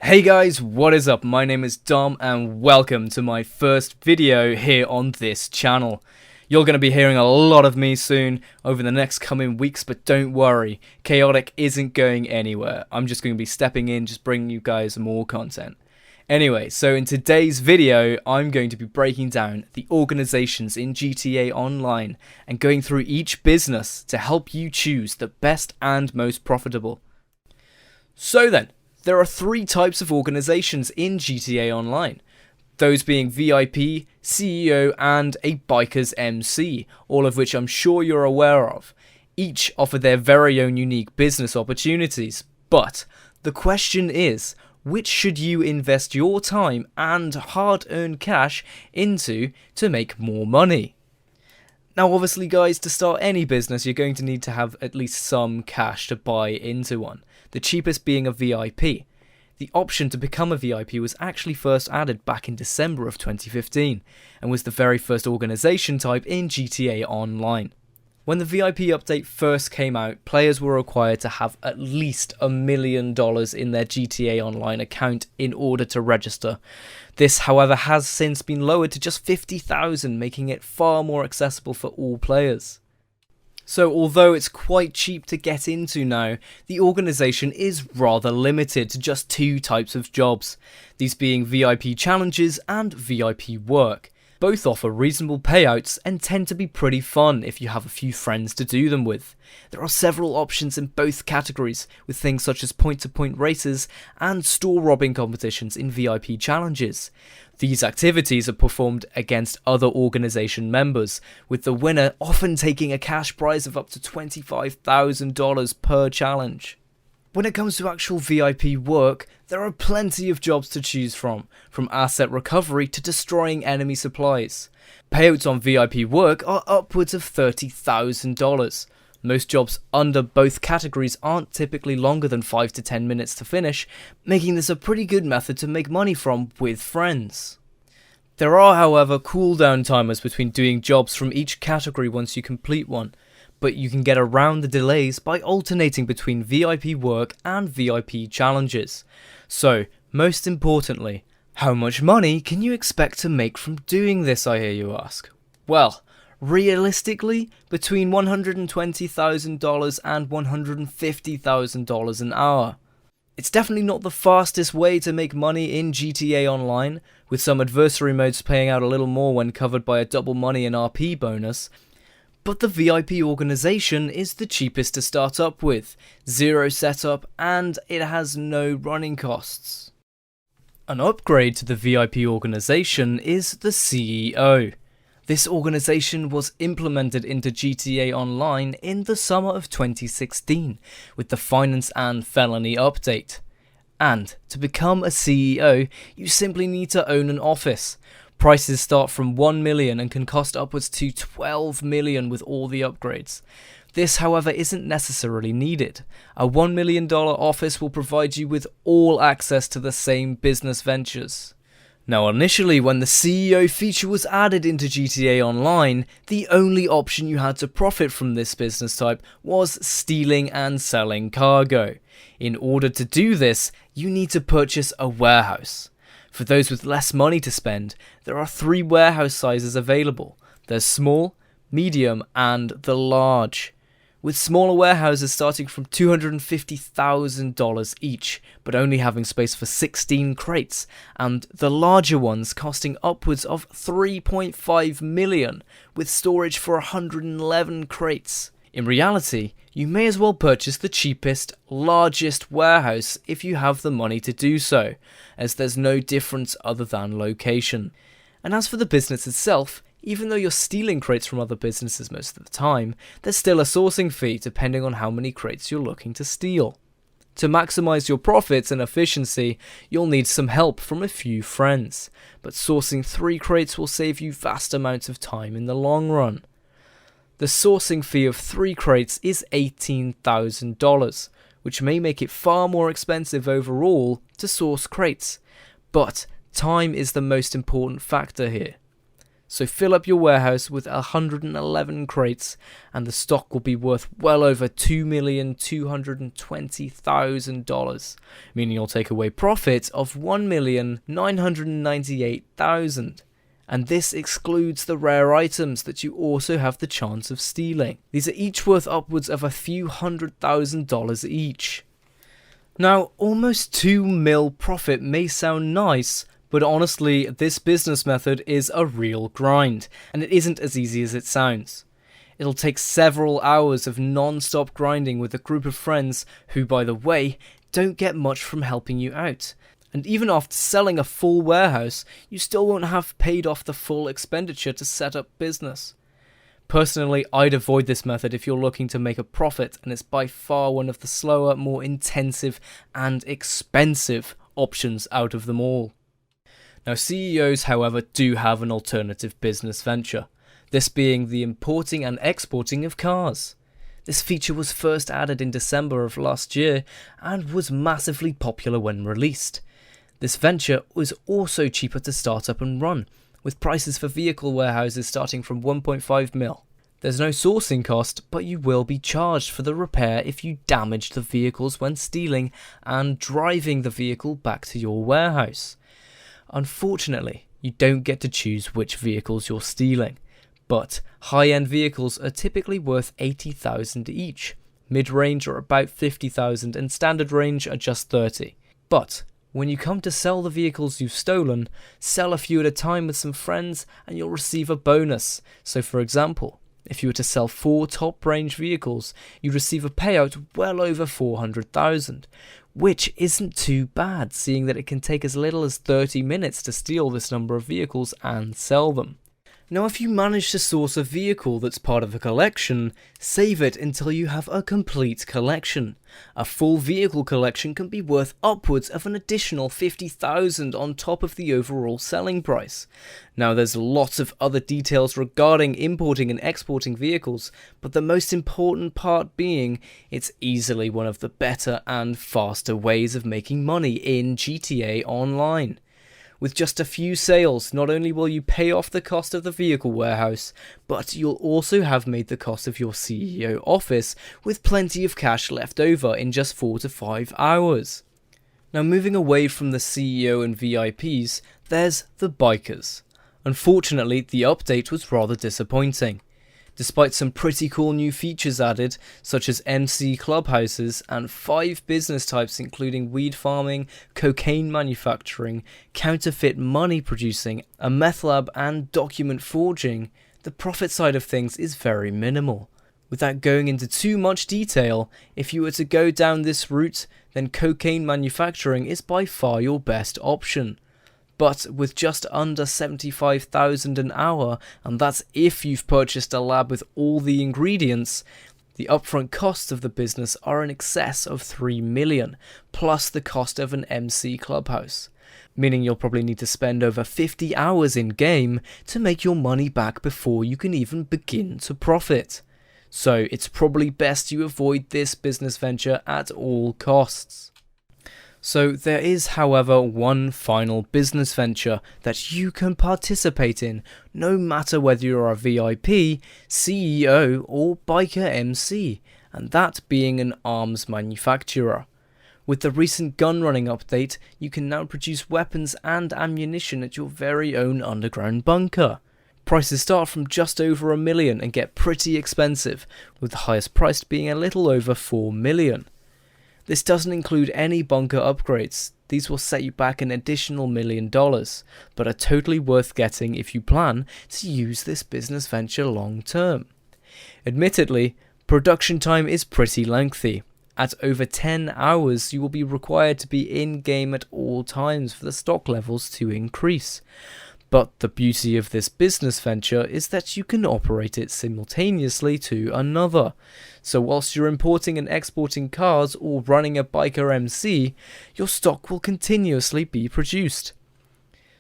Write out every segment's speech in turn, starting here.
Hey guys, what is up? My name is Dom and welcome to my first video here on this channel. You're going to be hearing a lot of me soon over the next coming weeks, but don't worry, Chaotic isn't going anywhere. I'm just going to be stepping in, just bringing you guys more content. Anyway, so in today's video, I'm going to be breaking down the organizations in GTA Online and going through each business to help you choose the best and most profitable. So then, there are three types of organizations in GTA Online, those being VIP, CEO, and a Biker's MC, all of which I'm sure you're aware of. Each offer their very own unique business opportunities, but the question is, which should you invest your time and hard-earned cash into to make more money? Now obviously guys, to start any business you're going to need to have at least some cash to buy into one, the cheapest being a VIP. The option to become a VIP was actually first added back in December of 2015 and was the very first organization type in GTA Online. When the VIP update first came out, players were required to have at least $1 million in their GTA Online account in order to register. This, however, has since been lowered to just 50,000, making it far more accessible for all players. So although it's quite cheap to get into now, the organisation is rather limited to just two types of jobs, these being VIP challenges and VIP work. Both offer reasonable payouts and tend to be pretty fun if you have a few friends to do them with. There are several options in both categories, with things such as point-to-point races and store robbing competitions in VIP challenges. These activities are performed against other organisation members, with the winner often taking a cash prize of up to $25,000 per challenge. When it comes to actual VIP work, there are plenty of jobs to choose from asset recovery to destroying enemy supplies. Payouts on VIP work are upwards of $30,000. Most jobs under both categories aren't typically longer than 5 to 10 minutes to finish, making this a pretty good method to make money from with friends. There are, however, cooldown timers between doing jobs from each category once you complete one, but you can get around the delays by alternating between VIP work and VIP challenges. So, most importantly, how much money can you expect to make from doing this, I hear you ask? Well, realistically, between $120,000 and $150,000 an hour. It's definitely not the fastest way to make money in GTA Online, with some adversary modes paying out a little more when covered by a double money and RP bonus, but the VIP organisation is the cheapest to start up with, zero setup, and it has no running costs. An upgrade to the VIP organisation is the CEO. This organisation was implemented into GTA Online in the summer of 2016 with the Finance and Felony update. And to become a CEO, you simply need to own an office. Prices start from $1 million and can cost upwards to $12 million with all the upgrades. This, however, isn't necessarily needed. A $1 million office will provide you with all access to the same business ventures. Now initially, when the CEO feature was added into GTA Online, the only option you had to profit from this business type was stealing and selling cargo. In order to do this, you need to purchase a warehouse. For those with less money to spend, there are three warehouse sizes available. There's small, medium, and the large, with smaller warehouses starting from $250,000 each, but only having space for 16 crates, and the larger ones costing upwards of $3.5 million, with storage for 111 crates. In reality, you may as well purchase the cheapest, largest warehouse if you have the money to do so, as there's no difference other than location. And as for the business itself, even though you're stealing crates from other businesses most of the time, there's still a sourcing fee depending on how many crates you're looking to steal. To maximize your profits and efficiency, you'll need some help from a few friends, but sourcing 3 crates will save you vast amounts of time in the long run. The sourcing fee of 3 crates is $18,000, which may make it far more expensive overall to source crates, but time is the most important factor here. So fill up your warehouse with 111 crates and the stock will be worth well over $2,220,000, meaning you'll take away profit of $1,998,000. And this excludes the rare items that you also have the chance of stealing. These are each worth upwards of a few $100,000 each. Now, almost 2 mil profit may sound nice, but honestly, this business method is a real grind, and it isn't as easy as it sounds. It'll take several hours of non-stop grinding with a group of friends who, by the way, don't get much from helping you out. And even after selling a full warehouse, you still won't have paid off the full expenditure to set up business. Personally, I'd avoid this method if you're looking to make a profit, and it's by far one of the slower, more intensive, and expensive options out of them all. Now, CEOs, however, do have an alternative business venture, this being the importing and exporting of cars. This feature was first added in December of last year and was massively popular when released. This venture was also cheaper to start up and run, with prices for vehicle warehouses starting from 1.5 mil. There's no sourcing cost, but you will be charged for the repair if you damage the vehicles when stealing and driving the vehicle back to your warehouse. Unfortunately, you don't get to choose which vehicles you're stealing, but high-end vehicles are typically worth $80,000 each. Mid-range are about $50,000 and standard range are just $30,000. But when you come to sell the vehicles you've stolen, sell a few at a time with some friends and you'll receive a bonus. So for example, if you were to sell 4 top-range vehicles, you'd receive a payout well over $400,000, which isn't too bad, seeing that it can take as little as 30 minutes to steal this number of vehicles and sell them. Now, if you manage to source a vehicle that's part of a collection, save it until you have a complete collection. A full vehicle collection can be worth upwards of an additional $50,000 on top of the overall selling price. Now, there's lots of other details regarding importing and exporting vehicles, but the most important part being it's easily one of the better and faster ways of making money in GTA Online. With just a few sales, not only will you pay off the cost of the vehicle warehouse, but you'll also have made the cost of your CEO office with plenty of cash left over in just 4 to 5 hours. Now, moving away from the CEO and VIPs, there's the bikers. Unfortunately, the update was rather disappointing. Despite some pretty cool new features added, such as MC clubhouses and 5 business types including weed farming, cocaine manufacturing, counterfeit money producing, a meth lab and document forging, the profit side of things is very minimal. Without going into too much detail, if you were to go down this route, then cocaine manufacturing is by far your best option. But with just under $75,000 an hour, and that's if you've purchased a lab with all the ingredients, the upfront costs of the business are in excess of $3 million, plus the cost of an MC clubhouse. Meaning you'll probably need to spend over 50 hours in game to make your money back before you can even begin to profit. So it's probably best you avoid this business venture at all costs. So there is, however, one final business venture that you can participate in, no matter whether you're a VIP, CEO, or biker MC, and that being an arms manufacturer. With the recent Gunrunning update, you can now produce weapons and ammunition at your very own underground bunker. Prices start from just over $1 million and get pretty expensive, with the highest priced being a little over $4 million. This doesn't include any bunker upgrades. These will set you back an additional $1 million, but are totally worth getting if you plan to use this business venture long term. Admittedly, production time is pretty lengthy. At over 10 hours, you will be required to be in game at all times for the stock levels to increase. But the beauty of this business venture is that you can operate it simultaneously to another. So whilst you're importing and exporting cars or running a biker MC, your stock will continuously be produced.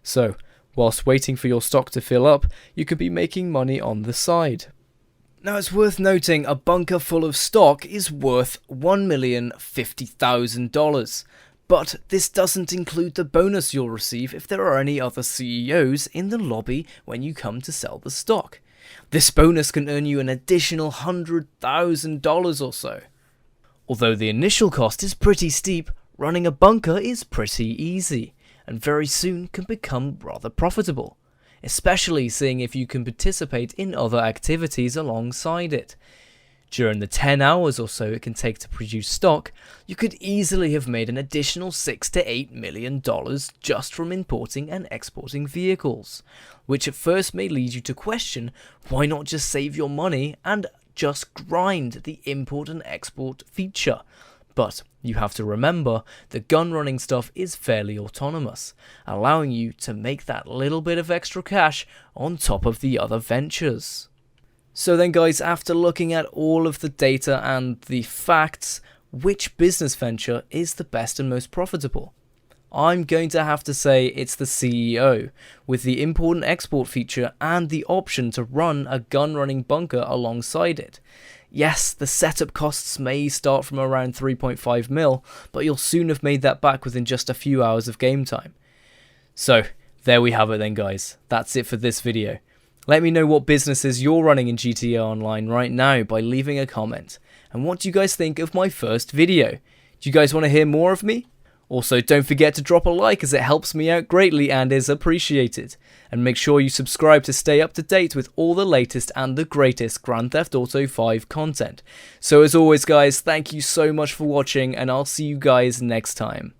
So, whilst waiting for your stock to fill up, you could be making money on the side. Now, it's worth noting a bunker full of stock is worth $1,050,000. But this doesn't include the bonus you'll receive if there are any other CEOs in the lobby when you come to sell the stock. This bonus can earn you an additional $100,000 or so. Although the initial cost is pretty steep, running a bunker is pretty easy, and very soon can become rather profitable, especially seeing if you can participate in other activities alongside it. During the 10 hours or so it can take to produce stock, you could easily have made an additional $6 to $8 million just from importing and exporting vehicles, which at first may lead you to question why not just save your money and just grind the import and export feature. But you have to remember the gun running stuff is fairly autonomous, allowing you to make that little bit of extra cash on top of the other ventures. So then guys, after looking at all of the data and the facts, which business venture is the best and most profitable? I'm going to have to say it's the CEO, with the import and export feature and the option to run a gun running bunker alongside it. Yes, the setup costs may start from around 3.5 mil, but you'll soon have made that back within just a few hours of game time. So, there we have it then guys, that's it for this video. Let me know what businesses you're running in GTA Online right now by leaving a comment. And what do you guys think of my first video? Do you guys want to hear more of me? Also, don't forget to drop a like as it helps me out greatly and is appreciated. And make sure you subscribe to stay up to date with all the latest and the greatest Grand Theft Auto 5 content. So as always guys, thank you so much for watching and I'll see you guys next time.